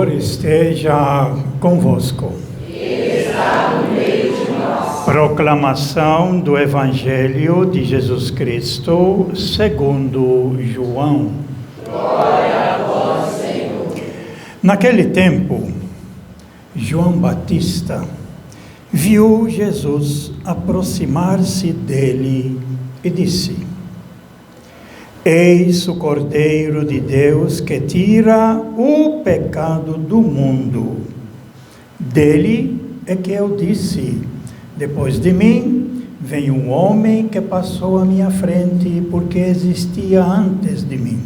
Senhor esteja convosco. Está no meio de nós. Proclamação do Evangelho de Jesus Cristo segundo João. Glória a vós, Senhor. Naquele tempo, João Batista viu Jesus aproximar-se dele e disse: Eis o Cordeiro de Deus que tira o pecado do mundo. Dele é que eu disse: depois de mim vem um homem que passou à minha frente, porque existia antes de mim.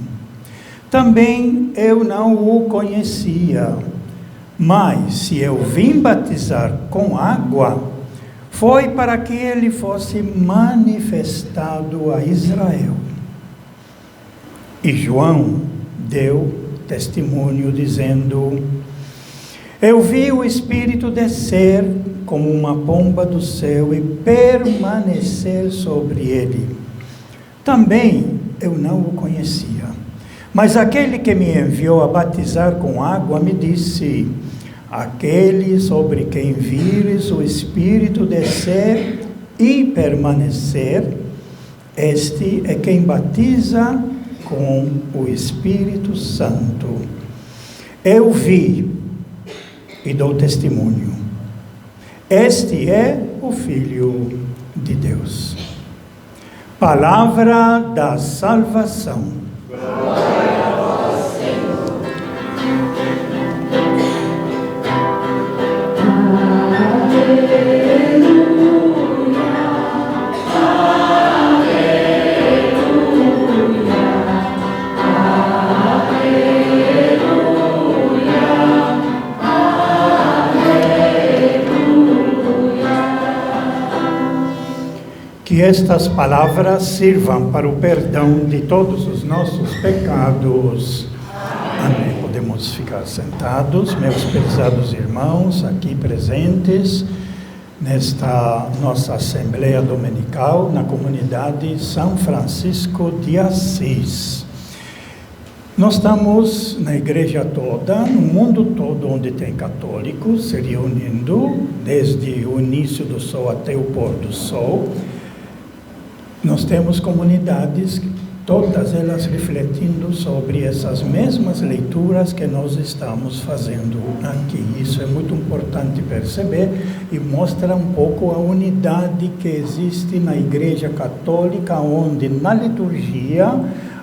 Também eu não o conhecia, mas se eu vim batizar com água, foi para que ele fosse manifestado a Israel. E João deu testemunho dizendo: Eu vi o Espírito descer como uma pomba do céu e permanecer sobre ele. Também eu não o conhecia, mas aquele que me enviou a batizar com água me disse: Aquele sobre quem vires o Espírito descer e permanecer, este é quem batiza com o Espírito Santo. Eu vi e dou testemunho. Este é o Filho de Deus. Palavra da salvação. Glória a vós, Senhor. Que estas palavras sirvam para o perdão de todos os nossos pecados. Amém. Podemos ficar sentados, meus prezados irmãos, aqui presentes, nesta nossa Assembleia Dominical, na comunidade São Francisco de Assis. Nós estamos na igreja toda, no mundo todo onde tem católicos, se reunindo, desde o início do sol até o pôr do sol. Nós temos comunidades, todas elas refletindo sobre essas mesmas leituras que nós estamos fazendo aqui. Isso é muito importante perceber e mostra um pouco a unidade que existe na Igreja Católica, onde na liturgia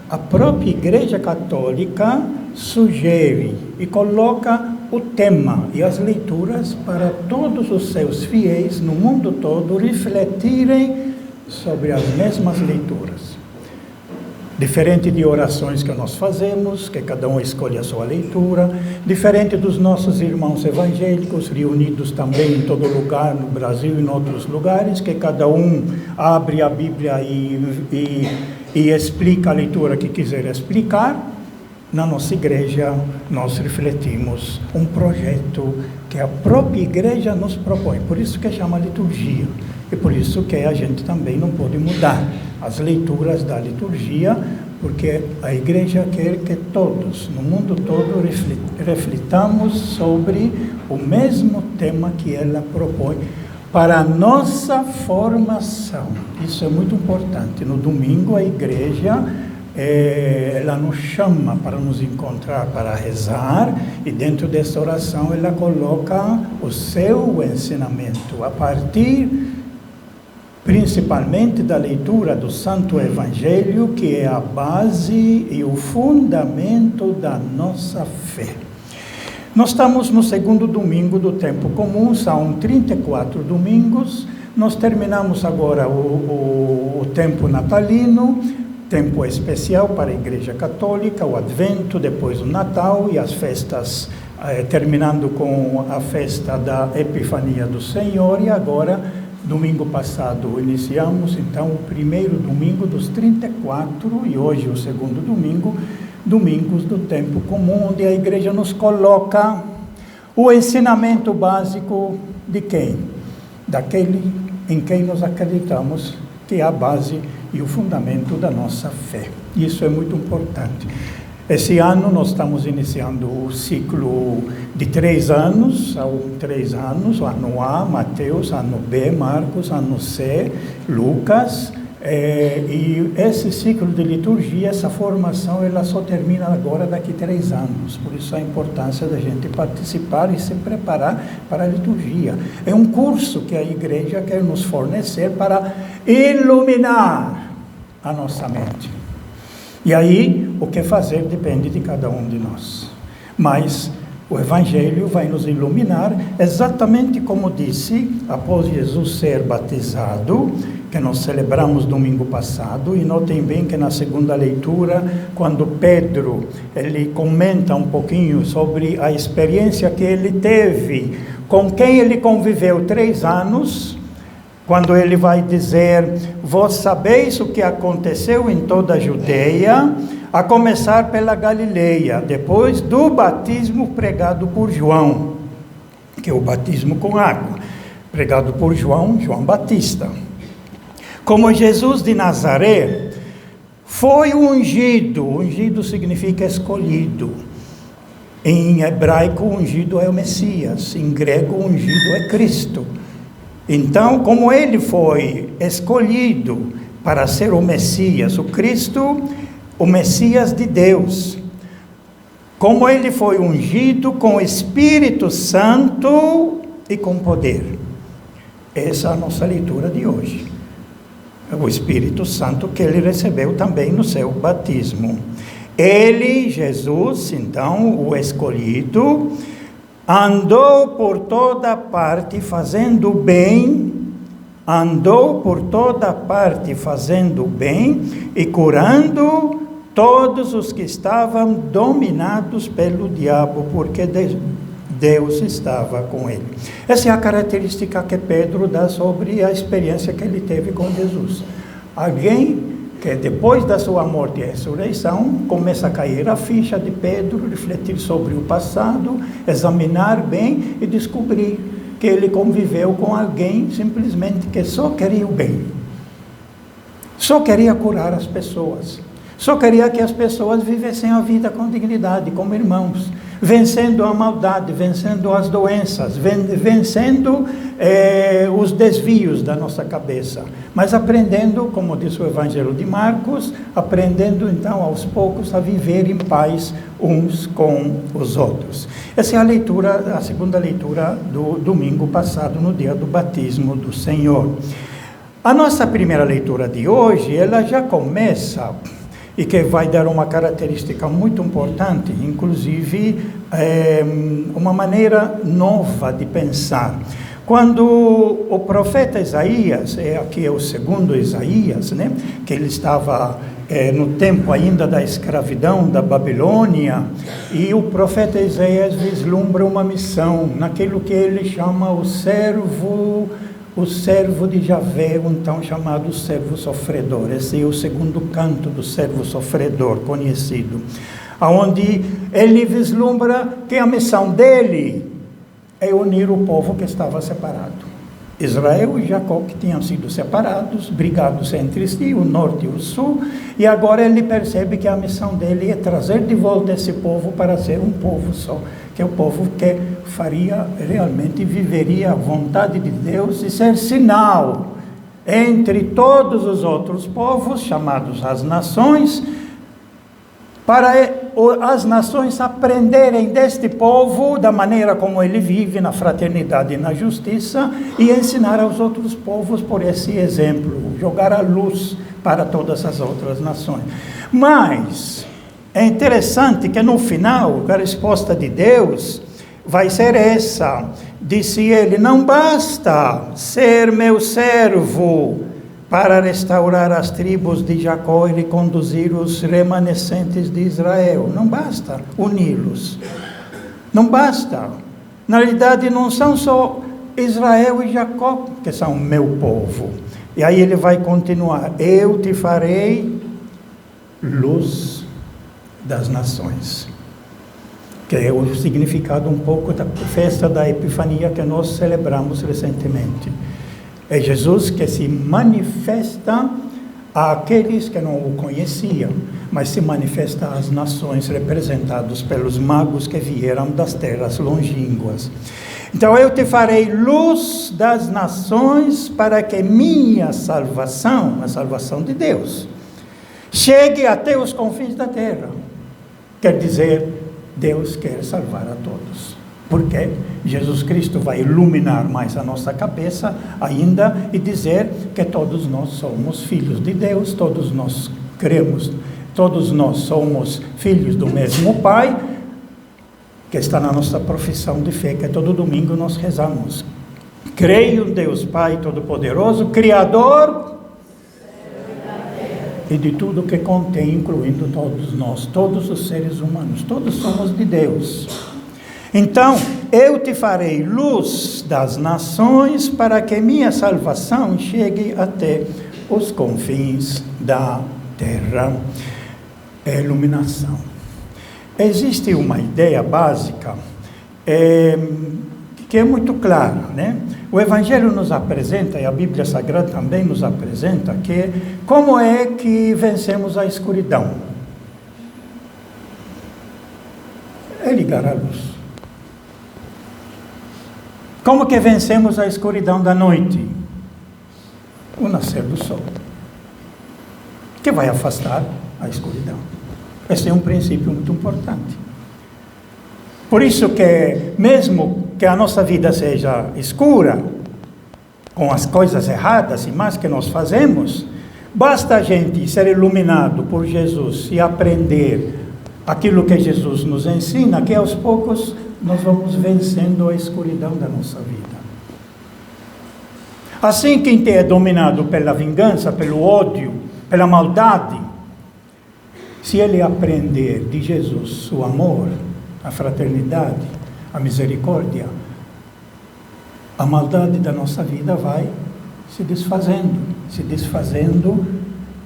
a própria Igreja Católica sugere e coloca o tema e as leituras para todos os seus fiéis no mundo todo refletirem sobre as mesmas leituras. Diferente de orações que nós fazemos, que cada um escolhe a sua leitura, diferente dos nossos irmãos evangélicos, reunidos também em todo lugar, no Brasil e em outros lugares, que cada um abre a Bíblia e explica a leitura que quiser explicar. Na nossa igreja, nós refletimos um projeto que a própria igreja nos propõe, por isso que chama liturgia. E por isso que a gente também não pode mudar as leituras da liturgia, porque a igreja quer que todos, no mundo todo, reflitamos sobre o mesmo tema que ela propõe para a nossa formação. Isso é muito importante. No domingo, a igreja ela nos chama para nos encontrar, para rezar, e dentro dessa oração ela coloca o seu ensinamento a partir principalmente da leitura do Santo Evangelho, que é a base e o fundamento da nossa fé. Nós estamos no segundo domingo do tempo comum, são 34 domingos. Nós terminamos agora o tempo natalino, tempo especial para a Igreja Católica, o Advento, depois o Natal e as festas, terminando com a festa da Epifania do Senhor, e agora, domingo passado, iniciamos então o primeiro domingo dos 34 e hoje o segundo domingo, domingos do tempo comum, onde a igreja nos coloca o ensinamento básico de quem? Daquele em quem nós acreditamos que é a base e o fundamento da nossa fé. Isso é muito importante. Esse ano nós estamos iniciando o ciclo de 3 anos, o ano A, Mateus, ano B, Marcos, ano C, Lucas. E esse ciclo de liturgia, essa formação, ela só termina agora daqui 3 anos. Por isso a importância da gente participar e se preparar para a liturgia. É um curso que a igreja quer nos fornecer para iluminar a nossa mente. E aí, o que fazer depende de cada um de nós. Mas o Evangelho vai nos iluminar, exatamente como disse, após Jesus ser batizado, que nós celebramos domingo passado, e notem bem que na segunda leitura, quando Pedro, ele comenta um pouquinho sobre a experiência que ele teve, com quem ele conviveu 3 anos, quando ele vai dizer, vós sabeis o que aconteceu em toda a Judeia, a começar pela Galileia, depois do batismo pregado por João, que é o batismo com água, pregado por João Batista. Como Jesus de Nazaré foi ungido significa escolhido. Em hebraico, ungido é o Messias, em grego, ungido é Cristo. Então, como ele foi escolhido para ser o Messias, o Cristo, o Messias de Deus, como ele foi ungido com o Espírito Santo e com poder. Essa é a nossa leitura de hoje. O Espírito Santo que ele recebeu também no seu batismo. Ele, Jesus, então, o escolhido, andou por toda parte fazendo bem, e curando todos os que estavam dominados pelo diabo, porque Deus estava com ele. Essa é a característica que Pedro dá sobre a experiência que ele teve com Jesus. Alguém que depois da sua morte e ressurreição, começa a cair a ficha de Pedro, refletir sobre o passado, examinar bem e descobrir que ele conviveu com alguém simplesmente que só queria o bem. Só queria curar as pessoas. Só queria que as pessoas vivessem a vida com dignidade, como irmãos, vencendo a maldade, vencendo as doenças, vencendo os desvios da nossa cabeça, mas aprendendo, como diz o Evangelho de Marcos, aprendendo então aos poucos a viver em paz uns com os outros. Essa é a segunda leitura do domingo passado, no dia do batismo do Senhor. A nossa primeira leitura de hoje, ela já começa, e que vai dar uma característica muito importante, inclusive uma maneira nova de pensar. Quando o profeta Isaías, aqui é o segundo Isaías, né, que ele estava no tempo ainda da escravidão da Babilônia, e o profeta Isaías vislumbra uma missão, naquilo que ele chama o servo de Javé, então chamado servo sofredor. Esse é o segundo canto do servo sofredor, conhecido, onde ele vislumbra que a missão dele é unir o povo que estava separado. Israel e Jacó, que tinham sido separados, brigados entre si, o norte e o sul, e agora ele percebe que a missão dele é trazer de volta esse povo para ser um povo só, que é o povo que faria realmente, viveria a vontade de Deus e ser sinal entre todos os outros povos, chamados as nações, para as nações aprenderem deste povo, da maneira como ele vive, na fraternidade e na justiça, e ensinar aos outros povos por esse exemplo, jogar a luz para todas as outras nações. Mas é interessante que no final, a resposta de Deus vai ser essa. Disse ele, não basta ser meu servo para restaurar as tribos de Jacó e conduzir os remanescentes de Israel. Não basta uni-los. Não basta. Na realidade, não são só Israel e Jacó que são meu povo. E aí ele vai continuar. Eu te farei luz das nações. Que é o significado um pouco da festa da Epifania que nós celebramos recentemente. É Jesus que se manifesta àqueles que não o conheciam, mas se manifesta às nações, representados pelos magos que vieram das terras longínquas. Então eu te farei luz das nações para que minha salvação, a salvação de Deus, chegue até os confins da terra. Quer dizer, Deus quer salvar a todos. Porque Jesus Cristo vai iluminar mais a nossa cabeça ainda e dizer que todos nós somos filhos de Deus, todos nós cremos, todos nós somos filhos do mesmo Pai, que está na nossa profissão de fé, que todo domingo nós rezamos. Creio em Deus Pai Todo-Poderoso, Criador e de tudo que contém, incluindo todos nós, todos os seres humanos, todos somos de Deus. Então, eu te farei luz das nações para que minha salvação chegue até os confins da terra. É iluminação. Existe uma ideia básica que é muito clara, né? O Evangelho nos apresenta, e a Bíblia Sagrada também nos apresenta, que como é que vencemos a escuridão? É ligar a luz. Como que vencemos a escuridão da noite? O nascer do sol, que vai afastar a escuridão. Esse é um princípio muito importante. Por isso que, mesmo que a nossa vida seja escura, com as coisas erradas e más que nós fazemos, basta a gente ser iluminado por Jesus e aprender aquilo que Jesus nos ensina, que aos poucos nós vamos vencendo a escuridão da nossa vida. Assim, quem é dominado pela vingança, pelo ódio, pela maldade, se ele aprender de Jesus o amor, a fraternidade, a misericórdia, a maldade da nossa vida vai se desfazendo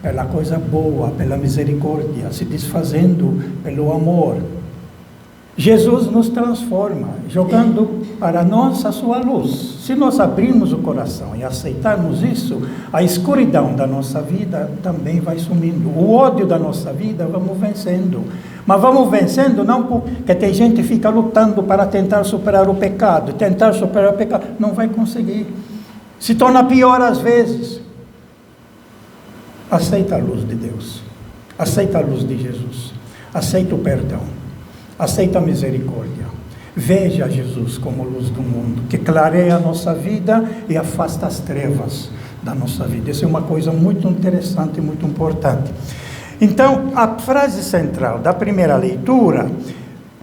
pela coisa boa, pela misericórdia, se desfazendo pelo amor. Jesus nos transforma, jogando para nós a sua luz. Se nós abrirmos o coração e aceitarmos isso, a escuridão da nossa vida também vai sumindo. O ódio da nossa vida vamos vencendo. Mas vamos vencendo não porque tem gente que fica lutando para tentar superar o pecado. Tentar superar o pecado não vai conseguir. Se torna pior às vezes. Aceita a luz de Deus. Aceita a luz de Jesus. Aceita o perdão. Aceita a misericórdia. Veja Jesus como luz do mundo, que clareia a nossa vida e afasta as trevas da nossa vida. Isso é uma coisa muito interessante e muito importante. Então, a frase central da primeira leitura: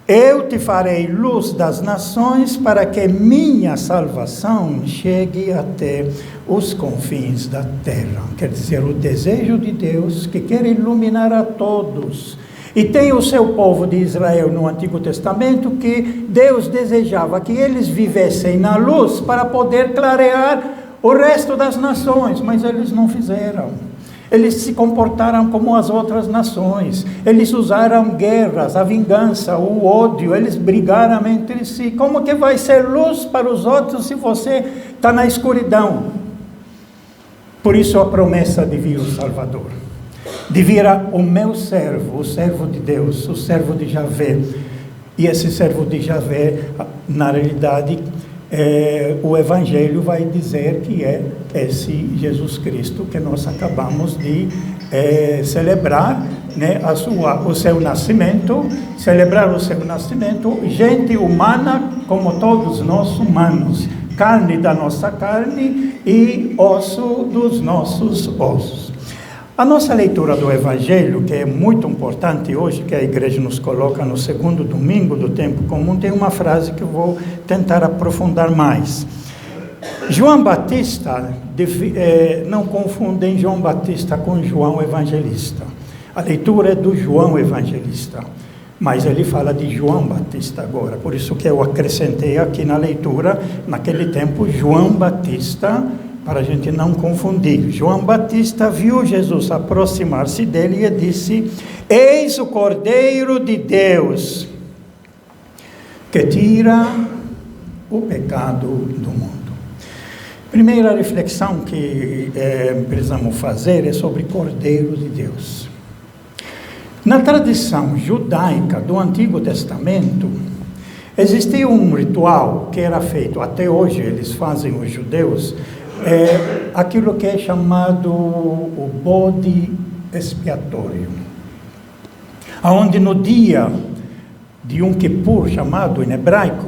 eu te farei luz das nações para que minha salvação chegue até os confins da terra. Quer dizer, o desejo de Deus que quer iluminar a todos. E tem o seu povo de Israel no Antigo Testamento, que Deus desejava que eles vivessem na luz para poder clarear o resto das nações, mas eles não fizeram. Eles se comportaram como as outras nações, eles usaram guerras, a vingança, o ódio, eles brigaram entre si. Como que vai ser luz para os outros se você está na escuridão? Por isso a promessa de vir o Salvador. De vir o meu servo, o servo de Deus, o servo de Javé. E esse servo de Javé, na realidade, o Evangelho vai dizer que é esse Jesus Cristo que nós acabamos de celebrar, né, o seu nascimento, celebrar o seu nascimento, gente humana como todos nós humanos, carne da nossa carne e osso dos nossos ossos. A nossa leitura do Evangelho, que é muito importante hoje, que a igreja nos coloca no segundo domingo do tempo comum, tem uma frase que eu vou tentar aprofundar mais. João Batista, não confundem João Batista com João Evangelista. A leitura é do João Evangelista, mas ele fala de João Batista agora. Por isso que eu acrescentei aqui na leitura, naquele tempo, João Batista, para a gente não confundir. João Batista viu Jesus aproximar-se dele e disse: eis o Cordeiro de Deus, que tira o pecado do mundo. Primeira reflexão que precisamos fazer é sobre Cordeiro de Deus. Na tradição judaica do Antigo Testamento, existia um ritual que era feito, até hoje eles fazem, os judeus, aquilo que é chamado o bode expiatório. Onde no dia de Yom Kippur, chamado em hebraico,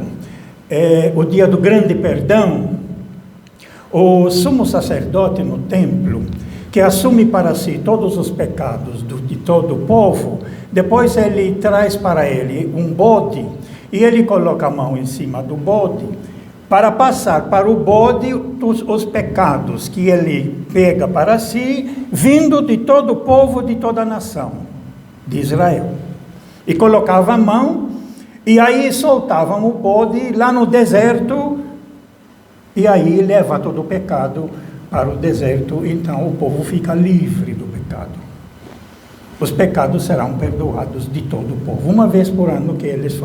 o dia do grande perdão, o sumo sacerdote no templo, que assume para si todos os pecados de todo o povo, depois ele traz para ele um bode, e ele coloca a mão em cima do bode, para passar para o bode os pecados que ele pega para si, vindo de todo o povo, de toda a nação de Israel. E colocava a mão, e aí soltavam o bode lá no deserto, e aí leva todo o pecado para o deserto, então o povo fica livre do pecado. Os pecados serão perdoados de todo o povo. Uma vez por ano que eles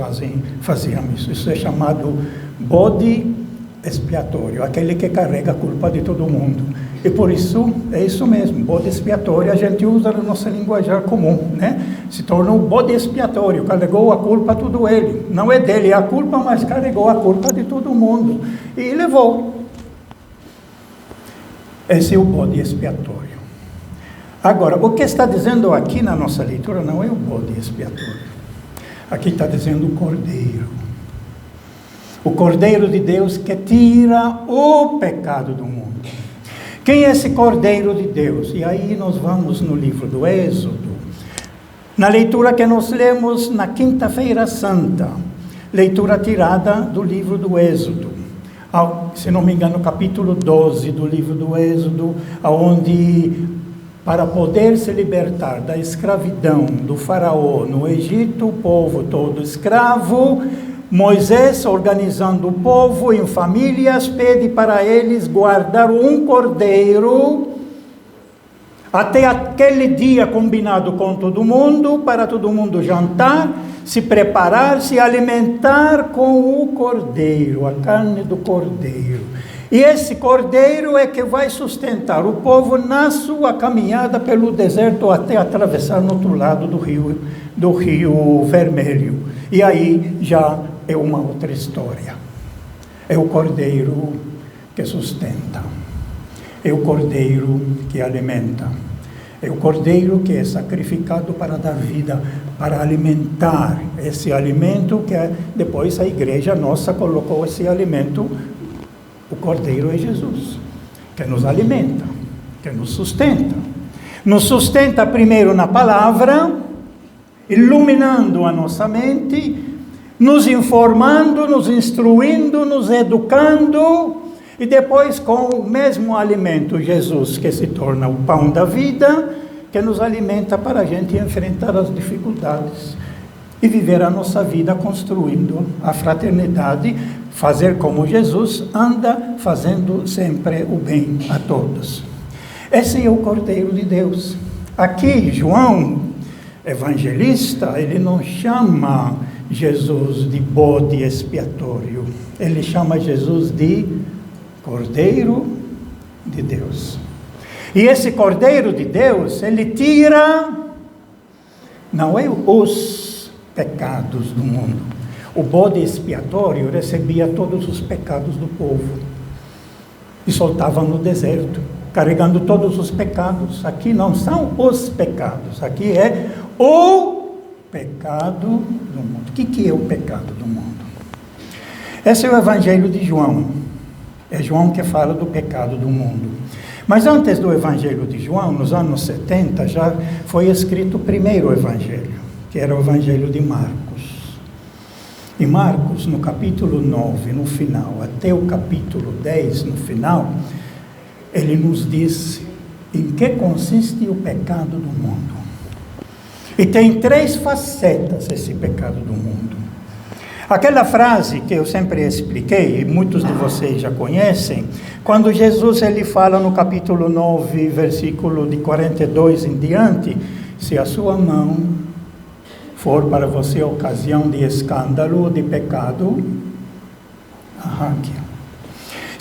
faziam isso. Isso é chamado bode expiatório, aquele que carrega a culpa de todo mundo. E por isso, é isso mesmo, bode expiatório, a gente usa no nosso linguajar comum, né? Se tornou bode expiatório, carregou a culpa tudo ele. Não é dele a culpa, mas carregou a culpa de todo mundo. E levou. Esse é o bode expiatório. Agora, o que está dizendo aqui na nossa leitura não é o bode expiatório. Aqui está dizendo o Cordeiro. O Cordeiro de Deus que tira o pecado do mundo. Quem é esse Cordeiro de Deus? E aí nós vamos no livro do Êxodo, na leitura que nós lemos na Quinta-feira Santa, leitura tirada do livro do Êxodo, se não me engano, capítulo 12 do livro do Êxodo, onde, para poder se libertar da escravidão do faraó no Egito, o povo todo escravo, Moisés, organizando o povo em famílias, pede para eles guardar um cordeiro até aquele dia combinado com todo mundo, para todo mundo jantar, se preparar, se alimentar com o cordeiro, a carne do cordeiro. E esse cordeiro é que vai sustentar o povo na sua caminhada pelo deserto até atravessar no outro lado do rio Vermelho. E aí já é uma outra história. É o cordeiro que sustenta. É o cordeiro que alimenta. É o cordeiro que é sacrificado para dar vida, para alimentar esse alimento que depois a igreja nossa colocou esse alimento. O cordeiro é Jesus, que nos alimenta, que nos sustenta. Nos sustenta primeiro na palavra, iluminando a nossa mente, nos informando, nos instruindo, nos educando, e depois com o mesmo alimento, Jesus, que se torna o pão da vida, que nos alimenta para a gente enfrentar as dificuldades e viver a nossa vida construindo a fraternidade, fazer como Jesus anda, fazendo sempre o bem a todos. Esse é o Cordeiro de Deus. Aqui, João, evangelista, ele não chama Jesus de bode expiatório, ele chama Jesus de Cordeiro de Deus. E esse Cordeiro de Deus, ele tira, não é os pecados do mundo. O bode expiatório recebia todos os pecados do povo e soltava no deserto, carregando todos os pecados. Aqui não são os pecados, aqui é o pecado do mundo. O que é o pecado do mundo? Esse é o Evangelho de João. É João que fala do pecado do mundo. Mas antes do Evangelho de João, nos anos 70, já foi escrito o primeiro Evangelho, que era o Evangelho de Marcos. E Marcos, no capítulo 9, no final, até o capítulo 10, no final, ele nos diz em que consiste o pecado do mundo. E tem 3 facetas esse pecado do mundo. Aquela frase que eu sempre expliquei, e muitos de vocês já conhecem, quando Jesus ele fala no capítulo 9, versículo de 42 em diante, se a sua mão for para você ocasião de escândalo ou de pecado, arranque-a.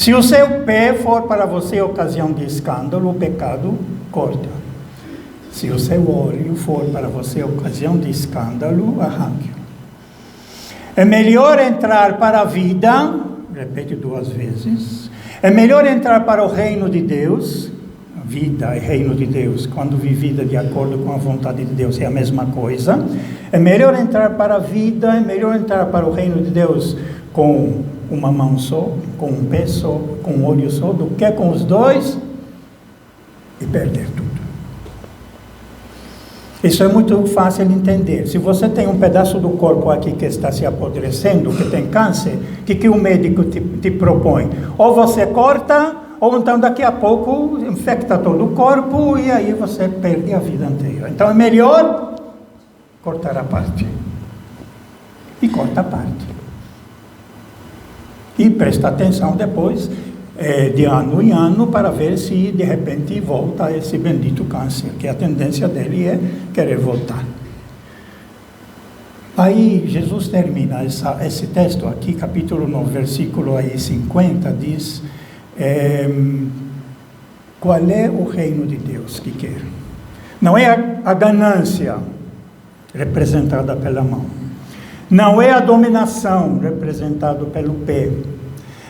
Se o seu pé for para você ocasião de escândalo, o pecado corta. Se o seu olho for para você ocasião de escândalo, arranque. É melhor entrar para a vida, repete 2 vezes, é melhor entrar para o reino de Deus, vida e reino de Deus, quando vivida de acordo com a vontade de Deus, é a mesma coisa. É melhor entrar para a vida, é melhor entrar para o reino de Deus com uma mão só, com um pé só, com um olho só, do que com os 2 e perder tudo. Isso é muito fácil de entender. Se você tem um pedaço do corpo aqui que está se apodrecendo, que tem câncer, o que o médico te propõe? Ou você corta, ou então daqui a pouco infecta todo o corpo e aí você perde a vida inteira. Então é melhor cortar a parte. E corta a parte. E presta atenção depois, de ano em ano, para ver se de repente volta esse bendito câncer, que a tendência dele é querer voltar. Aí Jesus termina esse texto aqui, capítulo 9, versículo 50, diz, qual é o reino de Deus que quer? Não é a ganância, representada pela mão. Não é a dominação, representada pelo pé.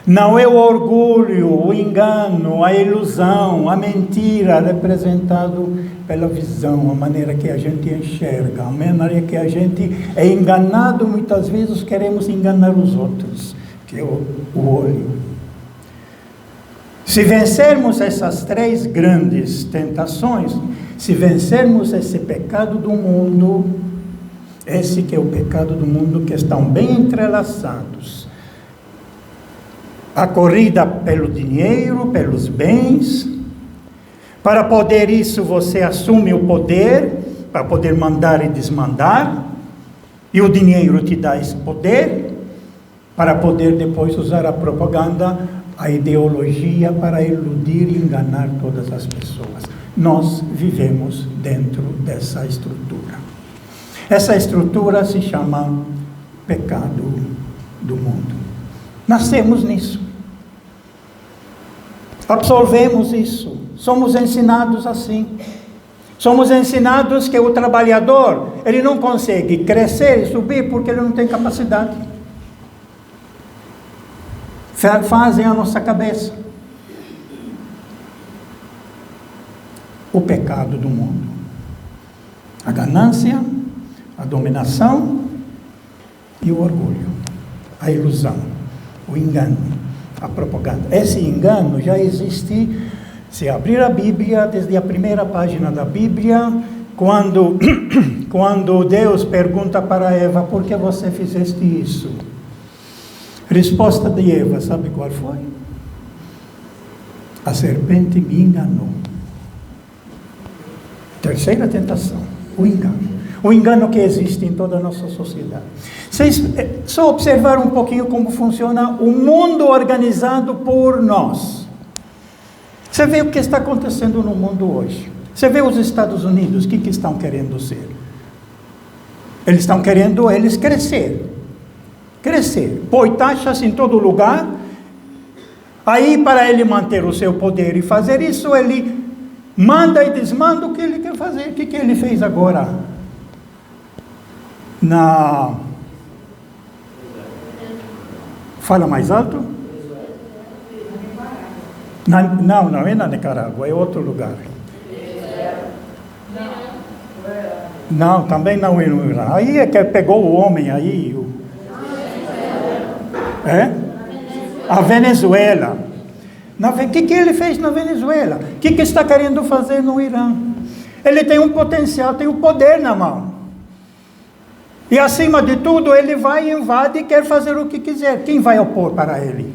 Não é o orgulho, o engano, a ilusão, a mentira, representado pela visão, a maneira que a gente enxerga, a maneira que a gente é enganado, muitas vezes queremos enganar os outros, que é o olho. Se vencermos essas 3 grandes tentações, se vencermos esse pecado do mundo, esse que é o pecado do mundo, que estão bem entrelaçados, a corrida pelo dinheiro, pelos bens. Para poder isso, você assume o poder, para poder mandar e desmandar, e o dinheiro te dá esse poder, para poder depois usar a propaganda, a ideologia, para iludir e enganar todas as pessoas. Nós vivemos dentro dessa estrutura. Essa estrutura se chama pecado do mundo. Nascemos nisso. Absorvemos isso. Somos ensinados assim. Somos ensinados que o trabalhador, ele não consegue crescer e subir porque ele não tem capacidade. Fazem a nossa cabeça. O pecado do mundo. A ganância, a dominação e o orgulho. A ilusão, o engano, a propaganda. Esse engano já existe, se abrir a Bíblia, desde a primeira página da Bíblia, quando Deus pergunta para Eva, por que você fizeste isso? Resposta de Eva, sabe qual foi? A serpente me enganou. Terceira tentação, o engano. O engano que existe em toda a nossa sociedade. Vocês só observar um pouquinho como funciona o mundo organizado por nós. Você vê o que está acontecendo no mundo hoje. Você vê os Estados Unidos, o que estão querendo ser? Eles estão querendo crescer. Crescer. Põe taxas em todo lugar. Aí, para ele manter o seu poder e fazer isso, ele manda e desmanda o que ele quer fazer. O que ele fez agora? Fala mais alto? Não é na Nicarágua, é outro lugar. Não, também não é no Irã. Aí é que pegou o homem aí. A Venezuela. O que ele fez na Venezuela? O que está querendo fazer no Irã? Ele tem um potencial, tem o poder na mão. E acima de tudo, ele vai, invade e quer fazer o que quiser. Quem vai opor para ele?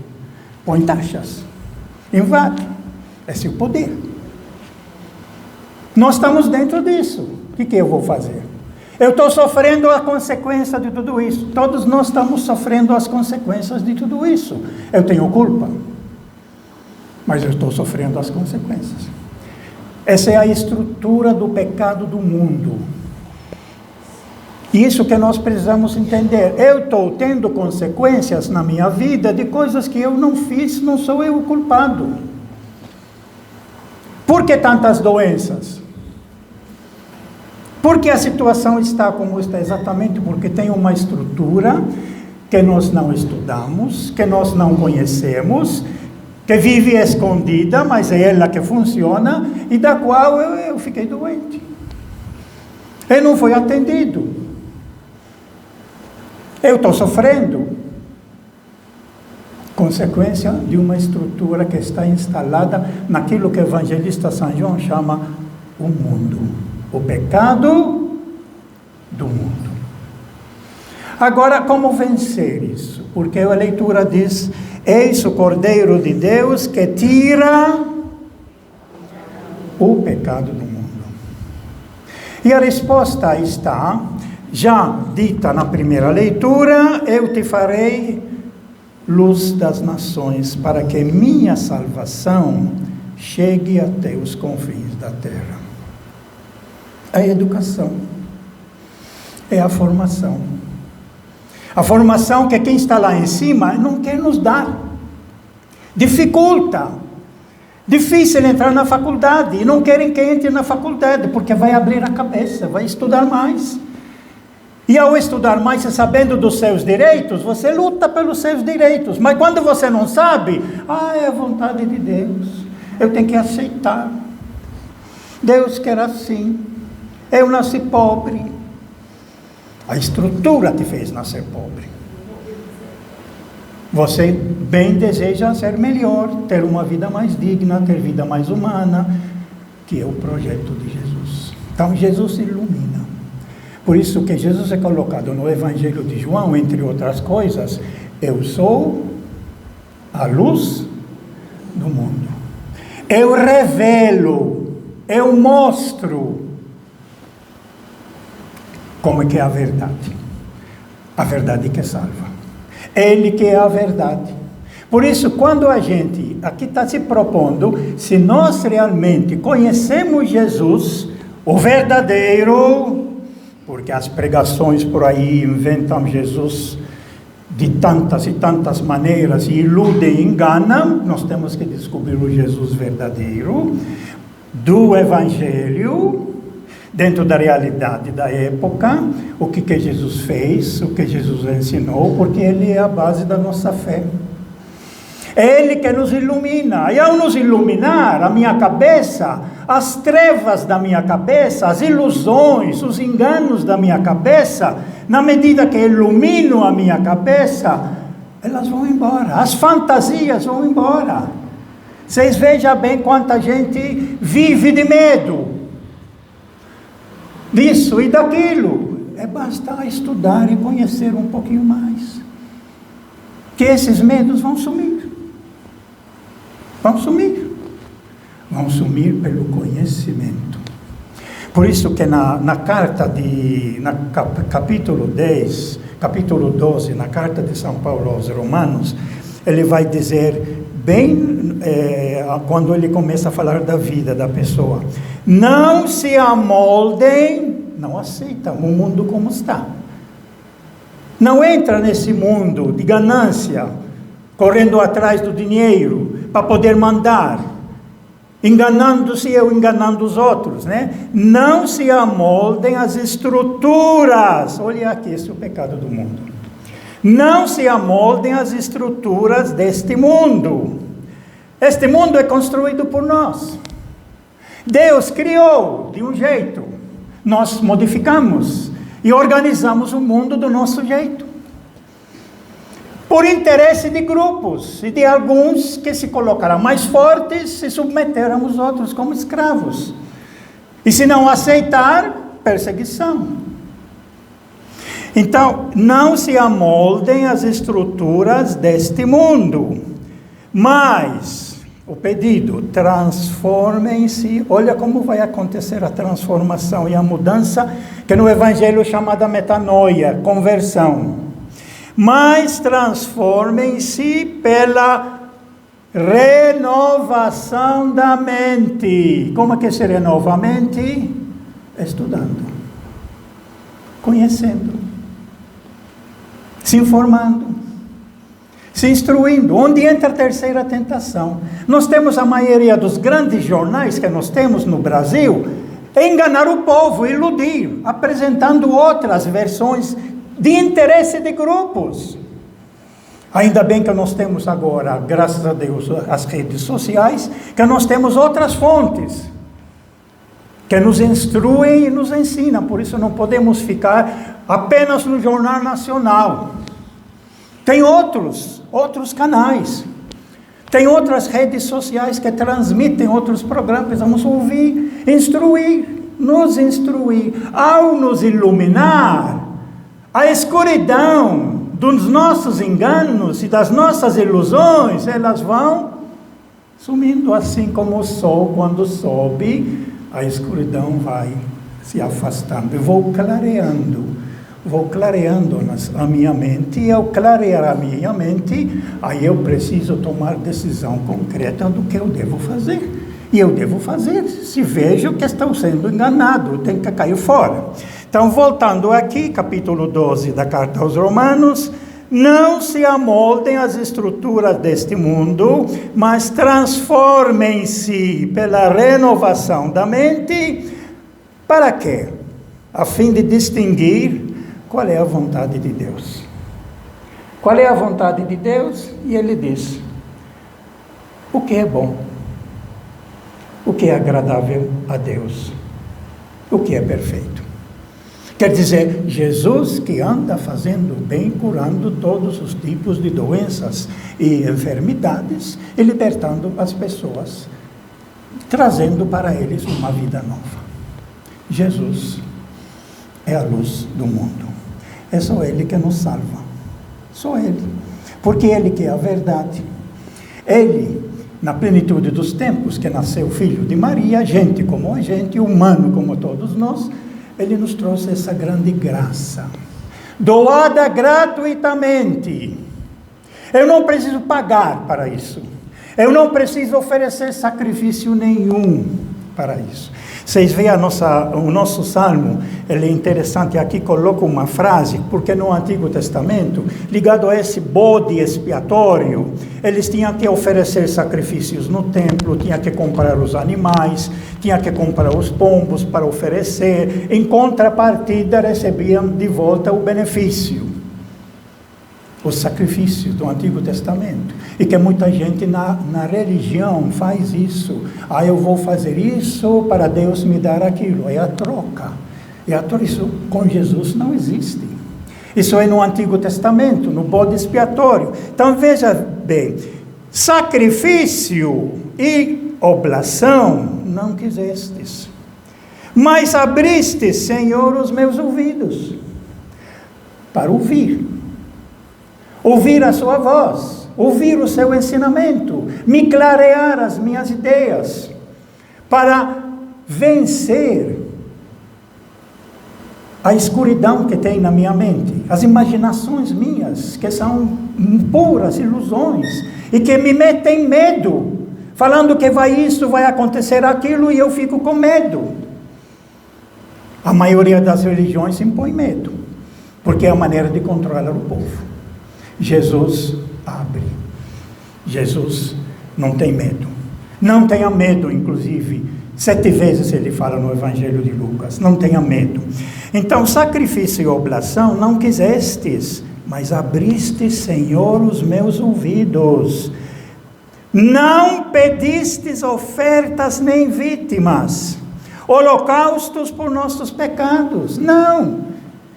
Põe taxas. Invade. Esse é o poder. Nós estamos dentro disso. O que eu vou fazer? Eu estou sofrendo a consequência de tudo isso. Todos nós estamos sofrendo as consequências de tudo isso. Eu tenho culpa. Mas eu estou sofrendo as consequências. Essa é a estrutura do pecado do mundo. E isso que nós precisamos entender. Eu estou tendo consequências na minha vida de coisas que eu não fiz, não sou eu o culpado. Por que tantas doenças? Porque a situação está como está exatamente porque tem uma estrutura que nós não estudamos, que nós não conhecemos, que vive escondida, mas é ela que funciona, e da qual eu fiquei doente. Eu não fui atendido. Eu estou sofrendo. Consequência de uma estrutura que está instalada naquilo que o evangelista São João chama o mundo. O pecado do mundo. Agora, como vencer isso? Porque a leitura diz: eis o Cordeiro de Deus que tira o pecado do mundo. E a resposta está já dita na primeira leitura: eu te farei luz das nações, para que minha salvação chegue até os confins da terra. A educação é a formação. A formação que quem está lá em cima não quer nos dar. Dificulta. Difícil entrar na faculdade. E não querem que entre na faculdade, porque vai abrir a cabeça, vai estudar mais. E ao estudar mais e sabendo dos seus direitos, você luta pelos seus direitos. Mas quando você não sabe, é a vontade de Deus. Eu tenho que aceitar. Deus quer assim. Eu nasci pobre. A estrutura te fez nascer pobre. Você bem deseja ser melhor, ter uma vida mais digna, ter vida mais humana, que é o projeto de Jesus. Então Jesus ilumina. Por isso que Jesus é colocado no Evangelho de João, entre outras coisas: eu sou a luz do mundo. Eu revelo, eu mostro como é que é a verdade. A verdade que salva. Ele que é a verdade. Por isso, quando a gente aqui está se propondo, se nós realmente conhecemos Jesus, o verdadeiro, porque as pregações por aí inventam Jesus de tantas e tantas maneiras, e iludem e enganam, nós temos que descobrir o Jesus verdadeiro, do Evangelho, dentro da realidade da época, o que Jesus fez, o que Jesus ensinou, porque Ele é a base da nossa fé. É Ele que nos ilumina, e ao nos iluminar, a minha cabeça, as trevas da minha cabeça, as ilusões, os enganos da minha cabeça, na medida que ilumino a minha cabeça, elas vão embora, as fantasias vão embora. Vocês vejam bem quanta gente vive de medo, disso e daquilo. Basta estudar e conhecer um pouquinho mais, que esses medos vão sumir. Vão sumir. Vão sumir pelo conhecimento. Por isso que na carta capítulo 10, capítulo 12, na carta de São Paulo aos Romanos, ele vai dizer bem, quando ele começa a falar da vida da pessoa: não se amoldem, não aceitam o mundo como está. Não entra nesse mundo de ganância, correndo atrás do dinheiro, para poder mandar, enganando-se eu, enganando os outros, né? Não se amoldem às estruturas. Olha aqui, esse é o pecado do mundo. Não se amoldem às estruturas deste mundo. Este mundo é construído por nós. Deus criou de um jeito, nós modificamos e organizamos o mundo do nosso jeito. Por interesse de grupos e de alguns que se colocaram mais fortes e submeteram os outros como escravos. E se não aceitar, perseguição. Então, não se amoldem às estruturas deste mundo, mas o pedido: transformem-se. Olha como vai acontecer a transformação e a mudança, que no Evangelho é chamada metanoia, conversão. Mas transformem-se pela renovação da mente. Como é que se renova a mente? Estudando. conhecendo, se informando, se instruindo. Onde entra a terceira tentação? Nós temos a maioria dos grandes jornais que nós temos no Brasil, enganar o povo, iludir, apresentando outras versões de interesse de grupos. Ainda bem que nós temos agora, graças a Deus, as redes sociais, que nós temos outras fontes que nos instruem e nos ensinam. Por isso não podemos ficar apenas no Jornal Nacional. Tem outros canais. Tem outras redes sociais que transmitem outros programas. Vamos ouvir, instruir, nos instruir. Ao nos iluminar, a escuridão dos nossos enganos e das nossas ilusões, elas vão sumindo, assim como o sol, quando sobe, a escuridão vai se afastando. Eu vou clareando a minha mente, e ao clarear a minha mente, aí eu preciso tomar decisão concreta do que eu devo fazer. E eu devo fazer, se vejo que estou sendo enganado, eu tenho que cair fora. Então, voltando aqui, capítulo 12 da Carta aos Romanos: não se amoldem às estruturas deste mundo, mas transformem-se pela renovação da mente. Para quê? A fim de distinguir qual é a vontade de Deus. Qual é a vontade de Deus? E ele diz: o que é bom, o que é agradável a Deus, o que é perfeito. Quer dizer, Jesus que anda fazendo bem, curando todos os tipos de doenças e enfermidades, e libertando as pessoas, trazendo para eles uma vida nova. Jesus é a luz do mundo. É só Ele que nos salva. Só Ele. Porque Ele que é a verdade. Ele, na plenitude dos tempos, que nasceu filho de Maria, gente como a gente, humano como todos nós, Ele nos trouxe essa grande graça, doada gratuitamente. Eu não preciso pagar para isso. Eu não preciso oferecer sacrifício nenhum para isso. Vocês veem o nosso salmo, ele é interessante, aqui coloca uma frase, porque no Antigo Testamento, ligado a esse bode expiatório, eles tinham que oferecer sacrifícios no templo, tinham que comprar os animais, tinham que comprar os pombos para oferecer, em contrapartida recebiam de volta o benefício, os sacrifícios do Antigo Testamento. E que muita gente na religião faz isso. Eu vou fazer isso para Deus me dar aquilo. É a troca. Isso com Jesus não existe. Isso é no Antigo Testamento, no bode expiatório. Então veja bem, sacrifício e oblação não quisestes, mas abriste, Senhor, os meus ouvidos para ouvir a sua voz, ouvir o seu ensinamento, me clarear as minhas ideias, para vencer a escuridão que tem na minha mente, as imaginações minhas, que são puras ilusões, e que me metem medo, falando que vai acontecer aquilo, e eu fico com medo. A maioria das religiões impõe medo, porque é a maneira de controlar o povo. Jesus abre. Jesus não tem medo. Não tenha medo, inclusive. 7 vezes ele fala no Evangelho de Lucas. Não tenha medo. Então, sacrifício e oblação não quisestes, mas abriste, Senhor, os meus ouvidos. Não pedistes ofertas nem vítimas, holocaustos por nossos pecados. Não.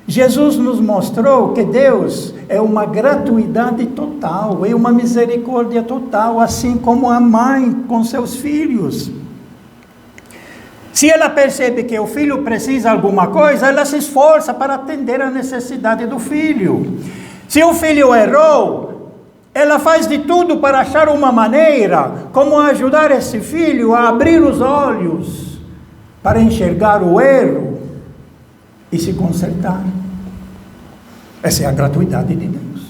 Jesus nos mostrou que Deus é uma gratuidade total, é uma misericórdia total, assim como a mãe com seus filhos. Se ela percebe que o filho precisa de alguma coisa, ela se esforça para atender a necessidade do filho. Se o filho errou, ela faz de tudo para achar uma maneira como ajudar esse filho a abrir os olhos para enxergar o erro e se consertar. Essa é a gratuidade de Deus.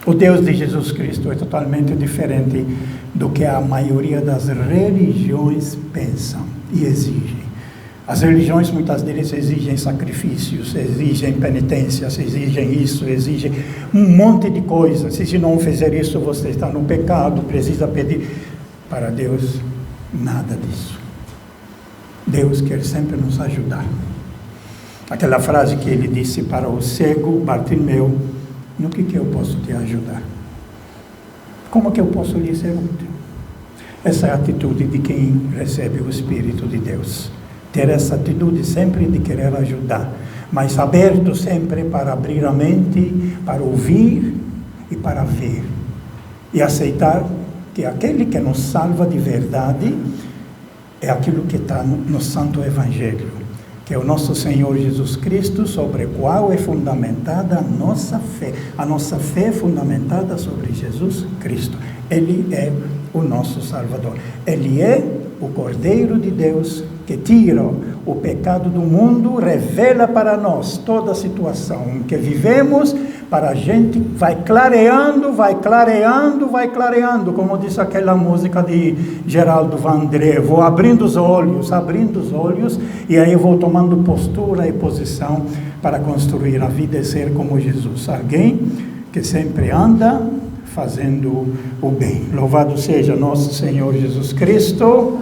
O Deus de Jesus Cristo é totalmente diferente do que a maioria das religiões pensam e exigem. As religiões muitas deles exigem sacrifícios, exigem penitências, exigem isso, exigem um monte de coisas. E se não fizer isso, você está no pecado, precisa pedir. Para Deus, nada disso. Deus quer sempre nos ajudar. Aquela frase que ele disse para o cego Bartimeu: no que eu posso te ajudar? Como que eu posso lhe ser útil? Essa é a atitude de quem recebe o Espírito de Deus. Ter essa atitude sempre de querer ajudar, mas aberto sempre para abrir a mente, para ouvir e para ver. E aceitar que aquele que nos salva de verdade é aquilo que está no Santo Evangelho, que é o nosso Senhor Jesus Cristo, sobre o qual é fundamentada a nossa fé. A nossa fé é fundamentada sobre Jesus Cristo. Ele é o nosso Salvador. Ele é o Cordeiro de Deus que tira o pecado do mundo, revela para nós toda a situação em que vivemos, para a gente vai clareando, como diz aquela música de Geraldo Vandré, vou abrindo os olhos, e aí eu vou tomando postura e posição para construir a vida e ser como Jesus, alguém que sempre anda fazendo o bem. Louvado seja nosso Senhor Jesus Cristo.